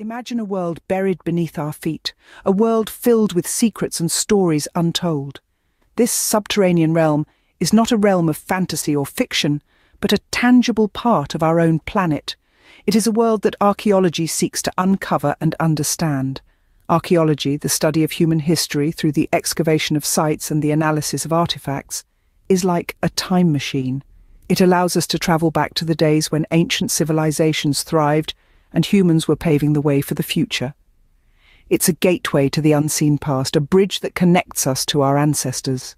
Imagine a world buried beneath our feet, a world filled with secrets and stories untold. This subterranean realm is not a realm of fantasy or fiction, but a tangible part of our own planet. It is a world that archaeology seeks to uncover and understand. Archaeology, the study of human history through the excavation of sites and the analysis of artifacts, is like a time machine. It allows us to travel back to the days when ancient civilizations thrived and humans were paving the way for the future. It's a gateway to the unseen past, a bridge that connects us to our ancestors.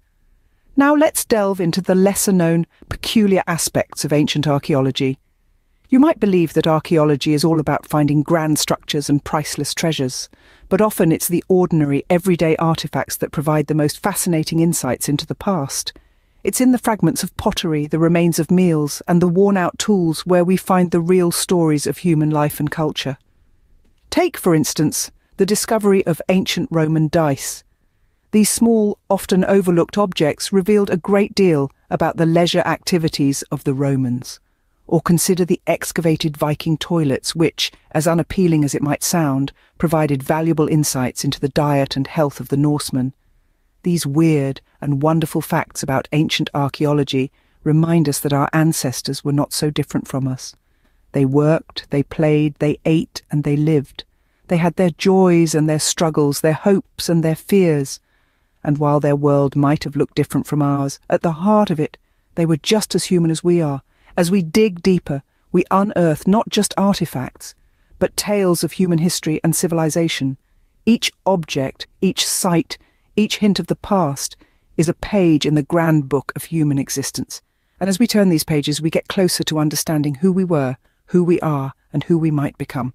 Now let's delve into the lesser-known, peculiar aspects of ancient archaeology. You might believe that archaeology is all about finding grand structures and priceless treasures, but often it's the ordinary, everyday artifacts that provide the most fascinating insights into the past. It's in the fragments of pottery, the remains of meals, and the worn-out tools where we find the real stories of human life and culture. Take, for instance, the discovery of ancient Roman dice. These small, often overlooked objects revealed a great deal about the leisure activities of the Romans. Or consider the excavated Viking toilets which, as unappealing as it might sound, provided valuable insights into the diet and health of the Norsemen. These weird and wonderful facts about ancient archaeology remind us that our ancestors were not so different from us. They worked, they played, they ate, and they lived. They had their joys and their struggles, their hopes and their fears. And while their world might have looked different from ours, at the heart of it, they were just as human as we are. As we dig deeper, we unearth not just artifacts, but tales of human history and civilization. Each object, each site, each hint of the past is a page in the grand book of human existence. And as we turn these pages, we get closer to understanding who we were, who we are, and who we might become.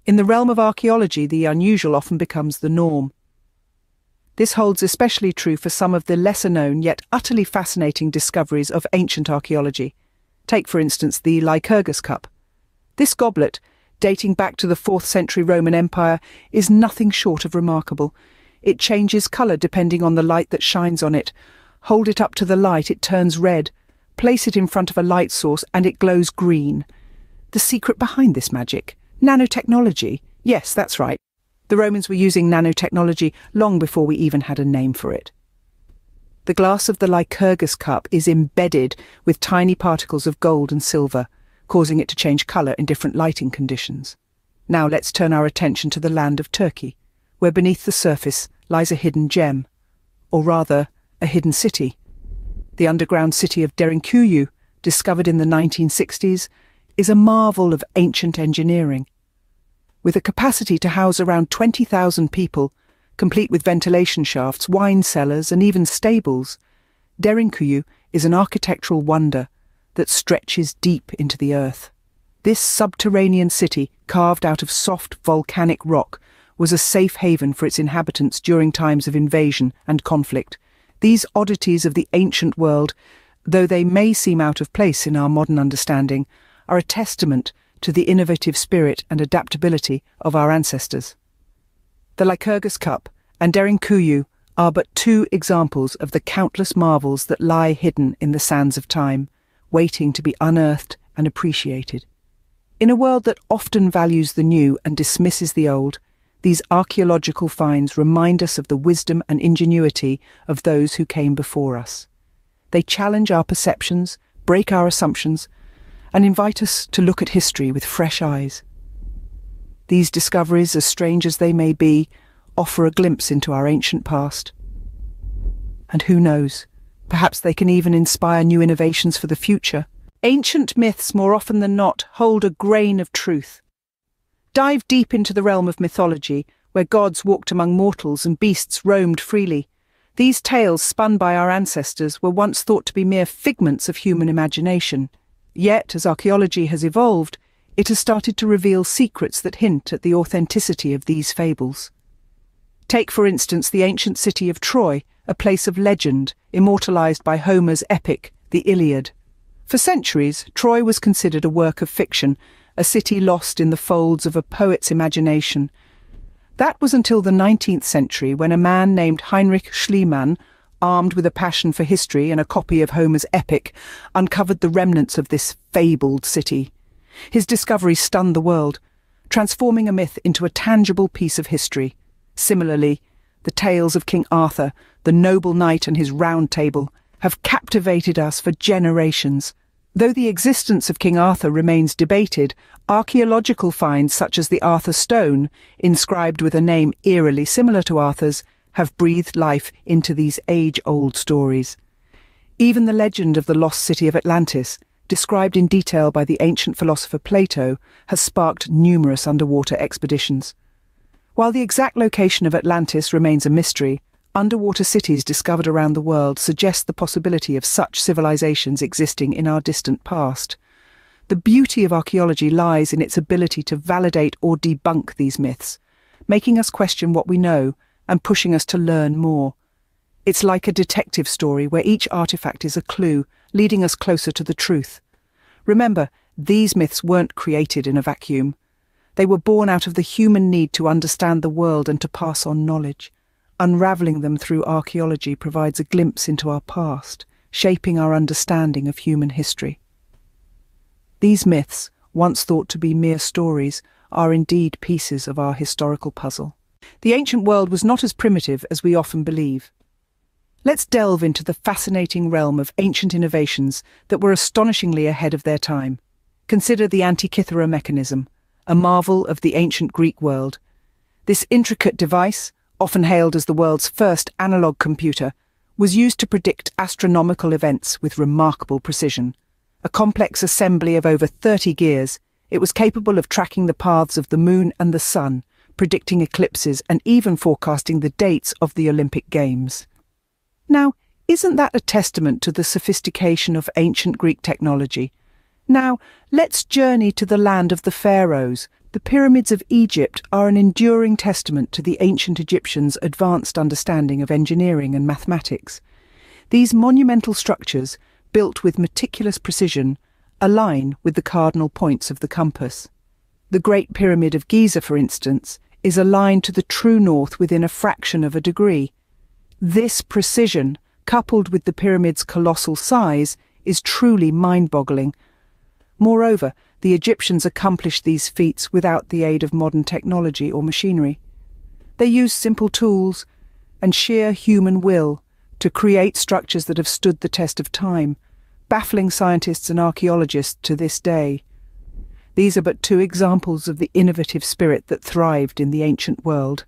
In the realm of archaeology, the unusual often becomes the norm. This holds especially true for some of the lesser-known yet utterly fascinating discoveries of ancient archaeology. Take, for instance, the Lycurgus cup. This goblet, dating back to the 4th century Roman Empire, is nothing short of remarkable. It changes colour depending on the light that shines on it. Hold it up to the light, it turns red. Place it in front of a light source and it glows green. The secret behind this magic? Nanotechnology? Yes, that's right. The Romans were using nanotechnology long before we even had a name for it. The glass of the Lycurgus cup is embedded with tiny particles of gold and silver, causing it to change colour in different lighting conditions. Now let's turn our attention to the land of Turkey, where beneath the surface lies a hidden gem, or rather, a hidden city. The underground city of Derinkuyu, discovered in the 1960s, is a marvel of ancient engineering. With a capacity to house around 20,000 people, complete with ventilation shafts, wine cellars, and even stables, Derinkuyu is an architectural wonder that stretches deep into the earth. This subterranean city, carved out of soft volcanic rock, was a safe haven for its inhabitants during times of invasion and conflict. These oddities of the ancient world, though they may seem out of place in our modern understanding, are a testament to the innovative spirit and adaptability of our ancestors. The Lycurgus cup and Derinkuyu are but two examples of the countless marvels that lie hidden in the sands of time, waiting to be unearthed and appreciated. In a world that often values the new and dismisses the old, these archaeological finds remind us of the wisdom and ingenuity of those who came before us. They challenge our perceptions, break our assumptions, and invite us to look at history with fresh eyes. These discoveries, as strange as they may be, offer a glimpse into our ancient past. And who knows, perhaps they can even inspire new innovations for the future. Ancient myths, more often than not, hold a grain of truth. Dive deep into the realm of mythology, where gods walked among mortals and beasts roamed freely. These tales, spun by our ancestors, were once thought to be mere figments of human imagination. Yet, as archaeology has evolved, it has started to reveal secrets that hint at the authenticity of these fables. Take, for instance, the ancient city of Troy, a place of legend, immortalized by Homer's epic, the Iliad. For centuries, Troy was considered a work of fiction, a city lost in the folds of a poet's imagination. That was until the 19th century, when a man named Heinrich Schliemann, armed with a passion for history and a copy of Homer's epic, uncovered the remnants of this fabled city. His discovery stunned the world. transforming a myth into a tangible piece of history. Similarly, the tales of King Arthur, the noble knight and his round table, have captivated us for generations. Though the existence of King Arthur remains debated, archaeological finds such as the Arthur Stone, inscribed with a name eerily similar to Arthur's, have breathed life into these age-old stories. Even the legend of the lost city of Atlantis, described in detail by the ancient philosopher Plato, has sparked numerous underwater expeditions. While the exact location of Atlantis remains a mystery, underwater cities discovered around the world suggest the possibility of such civilizations existing in our distant past. The beauty of archaeology lies in its ability to validate or debunk these myths, making us question what we know and pushing us to learn more. It's like a detective story where each artifact is a clue, leading us closer to the truth. Remember, these myths weren't created in a vacuum. They were born out of the human need to understand the world and to pass on knowledge. Unraveling them through archaeology provides a glimpse into our past, shaping our understanding of human history. These myths, once thought to be mere stories, are indeed pieces of our historical puzzle. The ancient world was not as primitive as we often believe. Let's delve into the fascinating realm of ancient innovations that were astonishingly ahead of their time. Consider the Antikythera mechanism, a marvel of the ancient Greek world. This intricate device, often hailed as the world's first analog computer, was used to predict astronomical events with remarkable precision. A complex assembly of over 30 gears, it was capable of tracking the paths of the moon and the sun, predicting eclipses and even forecasting the dates of the Olympic Games. Now, isn't that a testament to the sophistication of ancient Greek technology? Now, let's journey to the land of the pharaohs. The pyramids of Egypt are an enduring testament to the ancient Egyptians' advanced understanding of engineering and mathematics. These monumental structures, built with meticulous precision, align with the cardinal points of the compass. The Great Pyramid of Giza, for instance, is aligned to the true north within a fraction of a degree. This precision, coupled with the pyramid's colossal size, is truly mind-boggling. Moreover, the Egyptians accomplished these feats without the aid of modern technology or machinery. They used simple tools and sheer human will to create structures that have stood the test of time, baffling scientists and archaeologists to this day. These are but two examples of the innovative spirit that thrived in the ancient world.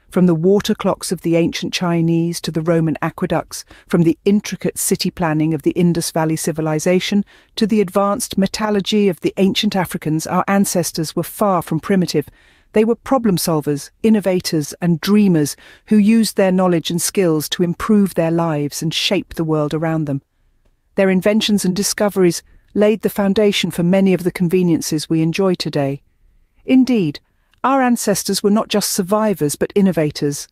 From the water clocks of the ancient Chinese to the Roman aqueducts, from the intricate city planning of the Indus Valley civilization to the advanced metallurgy of the ancient Africans, our ancestors were far from primitive. They were problem solvers, innovators and dreamers who used their knowledge and skills to improve their lives and shape the world around them. Their inventions and discoveries laid the foundation for many of the conveniences we enjoy today. Indeed, our ancestors were not just survivors but innovators.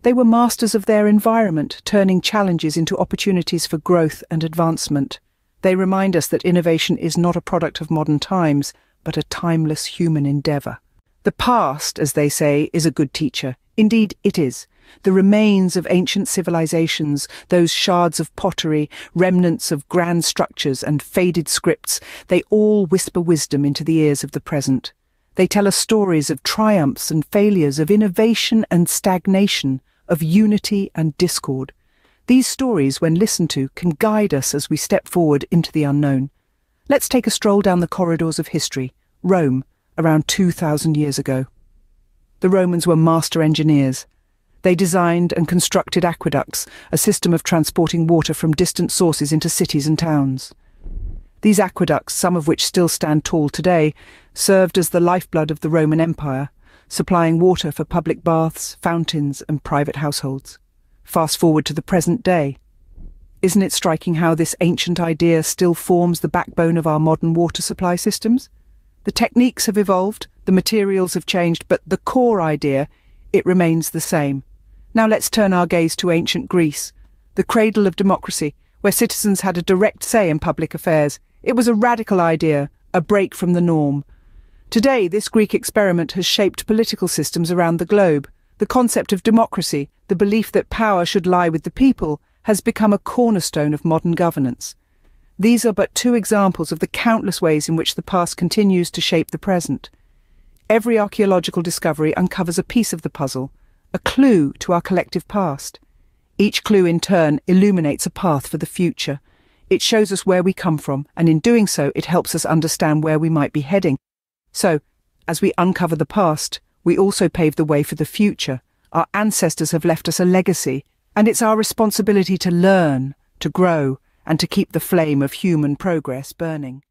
They were masters of their environment, turning challenges into opportunities for growth and advancement. They remind us that innovation is not a product of modern times, but a timeless human endeavour. The past, as they say, is a good teacher. Indeed, it is. The remains of ancient civilizations, those shards of pottery, remnants of grand structures and faded scripts, they all whisper wisdom into the ears of the present. They tell us stories of triumphs and failures, of innovation and stagnation, of unity and discord. These stories, when listened to, can guide us as we step forward into the unknown. Let's take a stroll down the corridors of history. Rome, around 2,000 years ago. The Romans were master engineers. They designed and constructed aqueducts, a system of transporting water from distant sources into cities and towns. These aqueducts, some of which still stand tall today, served as the lifeblood of the Roman Empire, supplying water for public baths, fountains, and private households. Fast forward to the present day. Isn't it striking how this ancient idea still forms the backbone of our modern water supply systems? The techniques have evolved, the materials have changed, but the core idea, it remains the same. Now let's turn our gaze to ancient Greece, the cradle of democracy, where citizens had a direct say in public affairs. It was a radical idea, a break from the norm. Today, this Greek experiment has shaped political systems around the globe. The concept of democracy, the belief that power should lie with the people, has become a cornerstone of modern governance. These are but two examples of the countless ways in which the past continues to shape the present. Every archaeological discovery uncovers a piece of the puzzle, a clue to our collective past. Each clue in turn illuminates a path for the future. It shows us where we come from, and in doing so, it helps us understand where we might be heading. So, as we uncover the past, we also pave the way for the future. Our ancestors have left us a legacy, and it's our responsibility to learn, to grow, and to keep the flame of human progress burning.